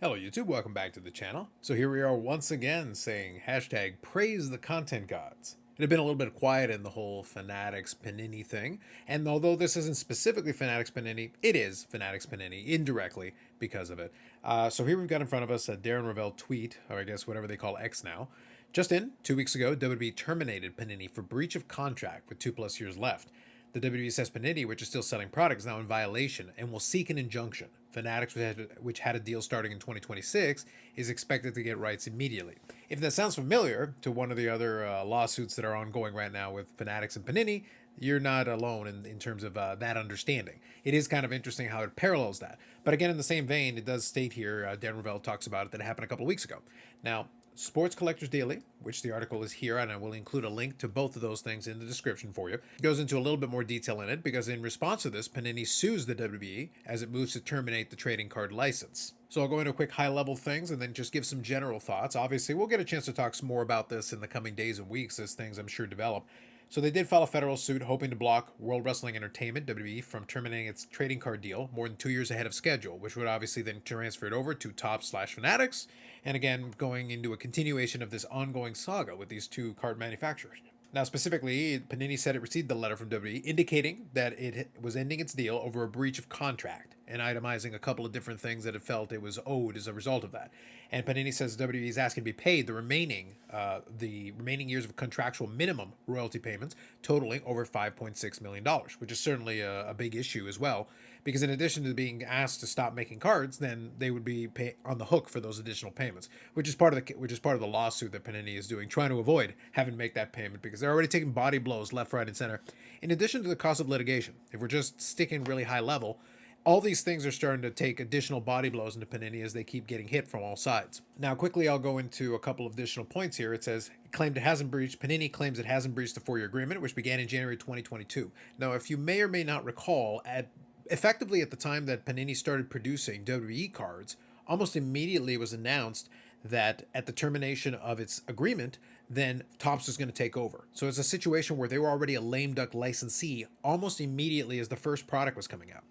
Hello YouTube, welcome back to the channel. So here we are once again saying hashtag praise the content gods. It had been a little bit quiet in the whole Fanatics Panini thing, and although this isn't specifically Fanatics Panini, it is Fanatics Panini indirectly because of it. So here we've got in front of us a Darren Rovell tweet, or I guess whatever they call X now. Just in, 2 weeks ago, WWE terminated Panini for breach of contract with 2+ years left. The WWE says Panini, which is still selling products, is now in violation and will seek an injunction. Fanatics, which had a deal starting in 2026, is expected to get rights immediately. If that sounds familiar to one of the other lawsuits that are ongoing right now with Fanatics and Panini, you're not alone in terms of that understanding. It is kind of interesting how it parallels that. But again, in the same vein, it does state here, Dan Rovell talks about it, that it happened a couple of weeks ago. Now, Sports Collectors Daily, which the article is here, and I will include a link to both of those things in the description for you, goes into a little bit more detail in it because in response to this, Panini sues the WWE as it moves to terminate the trading card license. So I'll go into quick high-level things and then just give some general thoughts. Obviously, we'll get a chance to talk some more about this in the coming days and weeks as things, I'm sure, develop. So they did file a federal suit hoping to block World Wrestling Entertainment, WWE, from terminating its trading card deal more than 2 years ahead of schedule, which would obviously then transfer it over to Topps/Fanatics, and again, going into a continuation of this ongoing saga with these two card manufacturers. Now, specifically, Panini said it received the letter from WWE indicating that it was ending its deal over a breach of contract and itemizing a couple of different things that it felt it was owed as a result of that. And Panini says WWE is asking to be paid the remaining years of contractual minimum royalty payments, totaling over $5.6 million, which is certainly a big issue as well. Because in addition to being asked to stop making cards, then they would be on the hook for those additional payments, which is part of the lawsuit that Panini is doing, trying to avoid having to make that payment because they're already taking body blows left, right, and center. In addition to the cost of litigation, if we're just sticking really high level, all these things are starting to take additional body blows into Panini as they keep getting hit from all sides. Now, quickly, I'll go into a couple of additional points here. It says, Panini claims it hasn't breached the 4-year agreement, which began in January 2022. Now, if you may or may not recall, effectively at the time that Panini started producing WWE cards, almost immediately it was announced that at the termination of its agreement, then Topps was going to take over. So it's a situation where they were already a lame duck licensee almost immediately as the first product was coming out.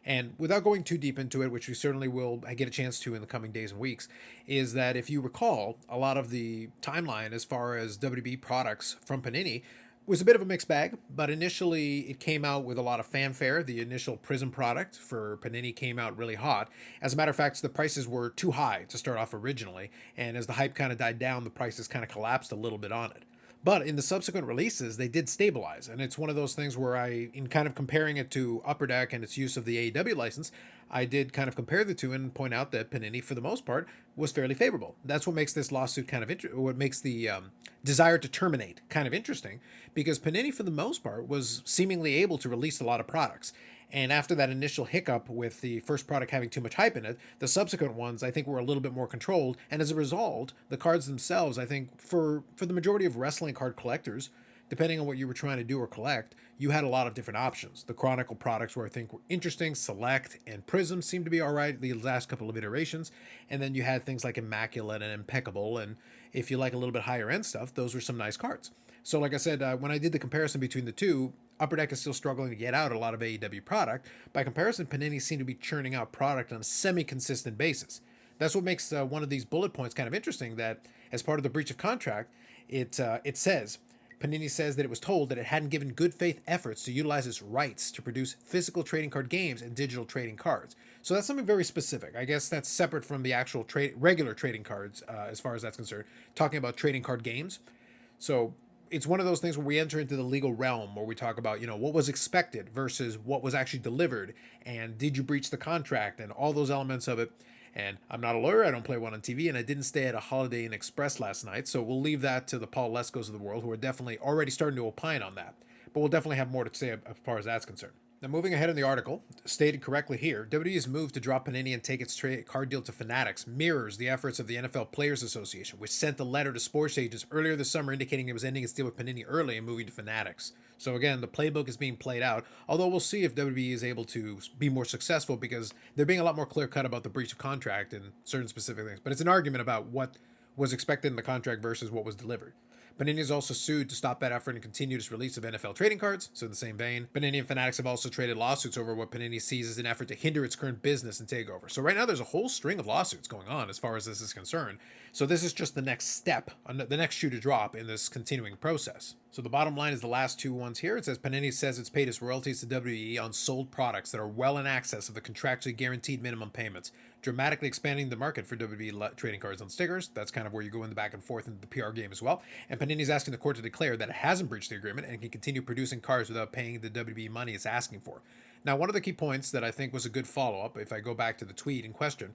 And without going too deep into it, which we certainly will get a chance to in the coming days and weeks, is that if you recall, a lot of the timeline as far as WWE products from Panini was a bit of a mixed bag, but initially it came out with a lot of fanfare. The initial Prism product for Panini came out really hot. As a matter of fact, the prices were too high to start off originally, and as the hype kind of died down, the prices kind of collapsed a little bit on it. But in the subsequent releases, they did stabilize. And it's one of those things where in kind of comparing it to Upper Deck and its use of the AEW license, I did kind of compare the two and point out that Panini, for the most part, was fairly favorable. That's what makes this lawsuit kind of what makes the desire to terminate kind of interesting, because Panini, for the most part, was seemingly able to release a lot of products. And after that initial hiccup with the first product having too much hype in it, the subsequent ones I think were a little bit more controlled. And as a result, the cards themselves, I think for the majority of wrestling card collectors, depending on what you were trying to do or collect, you had a lot of different options. The Chronicle products were, I think, were interesting. Select and Prism seemed to be all right the last couple of iterations. And then you had things like Immaculate and Impeccable. And if you like a little bit higher end stuff, those were some nice cards. So like I said, when I did the comparison between the two, Upper Deck is still struggling to get out a lot of AEW product. By comparison, Panini seemed to be churning out product on a semi-consistent basis. That's what makes one of these bullet points kind of interesting, that as part of the breach of contract, it says, Panini says that it was told that it hadn't given good faith efforts to utilize its rights to produce physical trading card games and digital trading cards. So that's something very specific. I guess that's separate from the actual regular trading cards as far as that's concerned, talking about trading card games. So it's one of those things where we enter into the legal realm where we talk about, what was expected versus what was actually delivered, and did you breach the contract and all those elements of it. And I'm not a lawyer, I don't play one on TV, and I didn't stay at a Holiday Inn Express last night, so we'll leave that to the Paul Leskos of the world, who are definitely already starting to opine on that. But we'll definitely have more to say as far as that's concerned. Now, moving ahead in the article, stated correctly here, WWE's move to drop Panini and take its card deal to Fanatics mirrors the efforts of the NFL Players Association, which sent a letter to sports agents earlier this summer indicating it was ending its deal with Panini early and moving to Fanatics. So again, the playbook is being played out, although we'll see if WWE is able to be more successful because they're being a lot more clear-cut about the breach of contract and certain specific things. But it's an argument about what was expected in the contract versus what was delivered. Panini is also sued to stop that effort and continue its release of NFL trading cards. So in the same vein, Panini and Fanatics have also traded lawsuits over what Panini sees as an effort to hinder its current business and takeover. So right now there's a whole string of lawsuits going on as far as this is concerned. So this is just the next step, the next shoe to drop in this continuing process. So the bottom line is the last two ones here. It says Panini says it's paid its royalties to WWE on sold products that are well in excess of the contractually guaranteed minimum payments, dramatically expanding the market for WWE trading cards on stickers. That's kind of where you go in the back and forth into the PR game as well. And Panini's asking the court to declare that it hasn't breached the agreement and can continue producing cards without paying the WWE money it's asking for. Now, one of the key points that I think was a good follow-up, if I go back to the tweet in question,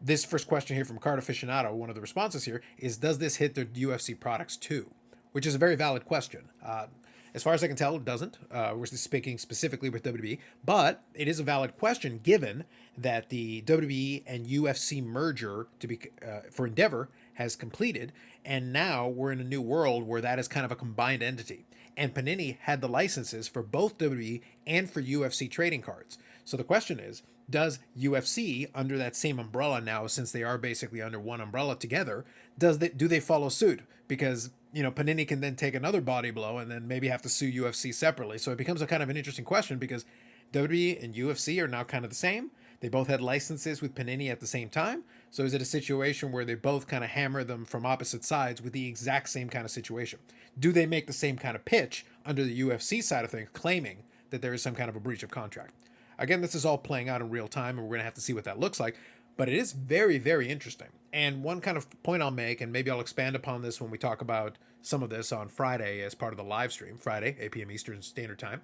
this first question here from Card Aficionado, one of the responses here, is does this hit the UFC products too? Which is a very valid question. As far as I can tell, it doesn't. We're speaking specifically with WWE, but it is a valid question given that the WWE and UFC merger for Endeavor has completed, and now we're in a new world where that is kind of a combined entity. And Panini had the licenses for both WWE and for UFC trading cards. So the question is, does UFC, under that same umbrella now, since they are basically under one umbrella together, do they follow suit? Because Panini can then take another body blow and then maybe have to sue UFC separately. So it becomes a kind of an interesting question because WWE and UFC are now kind of the same. They both had licenses with Panini at the same time. So is it a situation where they both kind of hammer them from opposite sides with the exact same kind of situation? Do they make the same kind of pitch under the UFC side of things, claiming that there is some kind of a breach of contract? Again, this is all playing out in real time, and we're going to have to see what that looks like. But it is very, very interesting. And one kind of point I'll make, and maybe I'll expand upon this when we talk about some of this on Friday as part of the live stream, Friday, 8 p.m. Eastern Standard Time.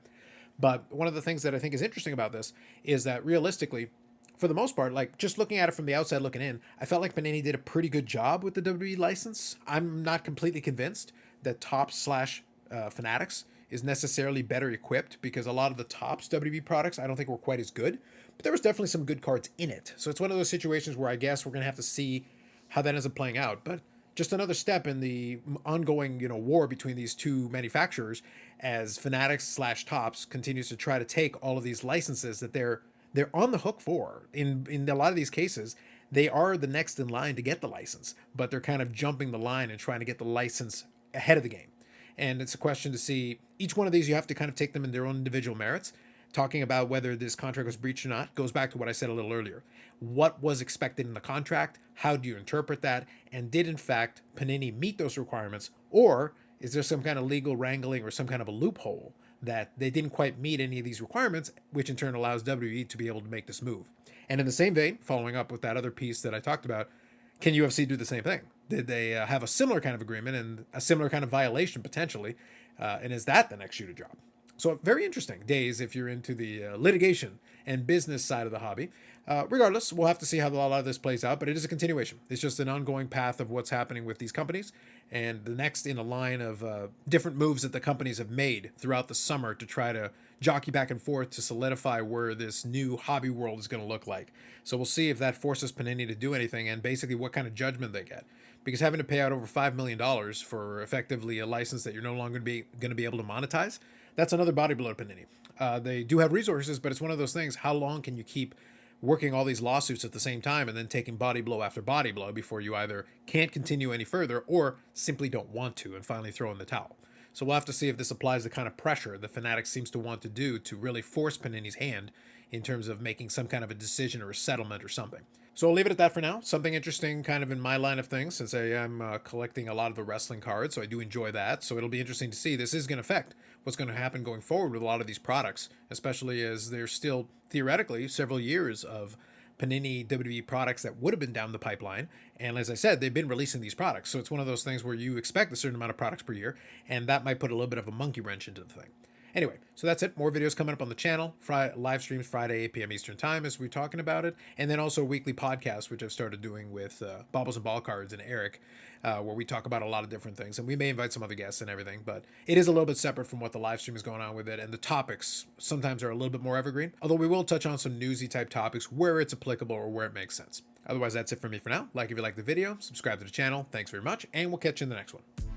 But one of the things that I think is interesting about this is that realistically, for the most part, like just looking at it from the outside looking in, I felt like Panini did a pretty good job with the WWE license. I'm not completely convinced that Fanatics is necessarily better equipped because a lot of the Topps WWE products I don't think were quite as good, but there was definitely some good cards in it. So it's one of those situations where I guess we're going to have to see how that ends up playing out. But just another step in the ongoing, war between these two manufacturers as Fanatics/Topps continues to try to take all of these licenses that they're on the hook for. In a lot of these cases, they are the next in line to get the license, but they're kind of jumping the line and trying to get the license ahead of the game. And it's a question to see each one of these, you have to kind of take them in their own individual merits. Talking about whether this contract was breached or not goes back to what I said a little earlier. What was expected in the contract? How do you interpret that? And did, in fact, Panini meet those requirements? Or is there some kind of legal wrangling or some kind of a loophole that they didn't quite meet any of these requirements, which in turn allows WWE to be able to make this move? And in the same vein, following up with that other piece that I talked about, can UFC do the same thing? Did they have a similar kind of agreement and a similar kind of violation potentially? And is that the next shoe to drop? So very interesting days if you're into the litigation and business side of the hobby. Regardless, we'll have to see how a lot of this plays out, but it is a continuation. It's just an ongoing path of what's happening with these companies and the next in a line of different moves that the companies have made throughout the summer to try to jockey back and forth to solidify where this new hobby world is going to look like. So we'll see if that forces Panini to do anything and basically what kind of judgment they get. Because having to pay out over $5 million for effectively a license that you're no longer going to be able to monetize, that's another body blow to Panini. They do have resources, but it's one of those things. How long can you keep working all these lawsuits at the same time and then taking body blow after body blow before you either can't continue any further or simply don't want to and finally throw in the towel? So we'll have to see if this applies the kind of pressure the Fanatics seems to want to do to really force Panini's hand in terms of making some kind of a decision or a settlement or something. So I'll leave it at that for now. Something interesting kind of in my line of things since I am collecting a lot of the wrestling cards, so I do enjoy that. So it'll be interesting to see. This is going to affect what's going to happen going forward with a lot of these products, especially as there's still theoretically several years of Panini WWE products that would have been down the pipeline. And as I said, they've been releasing these products. So it's one of those things where you expect a certain amount of products per year, and that might put a little bit of a monkey wrench into the thing. Anyway, so that's it. More videos coming up on the channel. Live streams Friday, 8 p.m. Eastern Time as we're talking about it. And then also a weekly podcast, which I've started doing with Baubles and Ball Cards and Eric, where we talk about a lot of different things. And we may invite some other guests and everything, but it is a little bit separate from what the live stream is going on with it. And the topics sometimes are a little bit more evergreen, although we will touch on some newsy type topics where it's applicable or where it makes sense. Otherwise, that's it for me for now. Like if you like the video, subscribe to the channel. Thanks very much, and we'll catch you in the next one.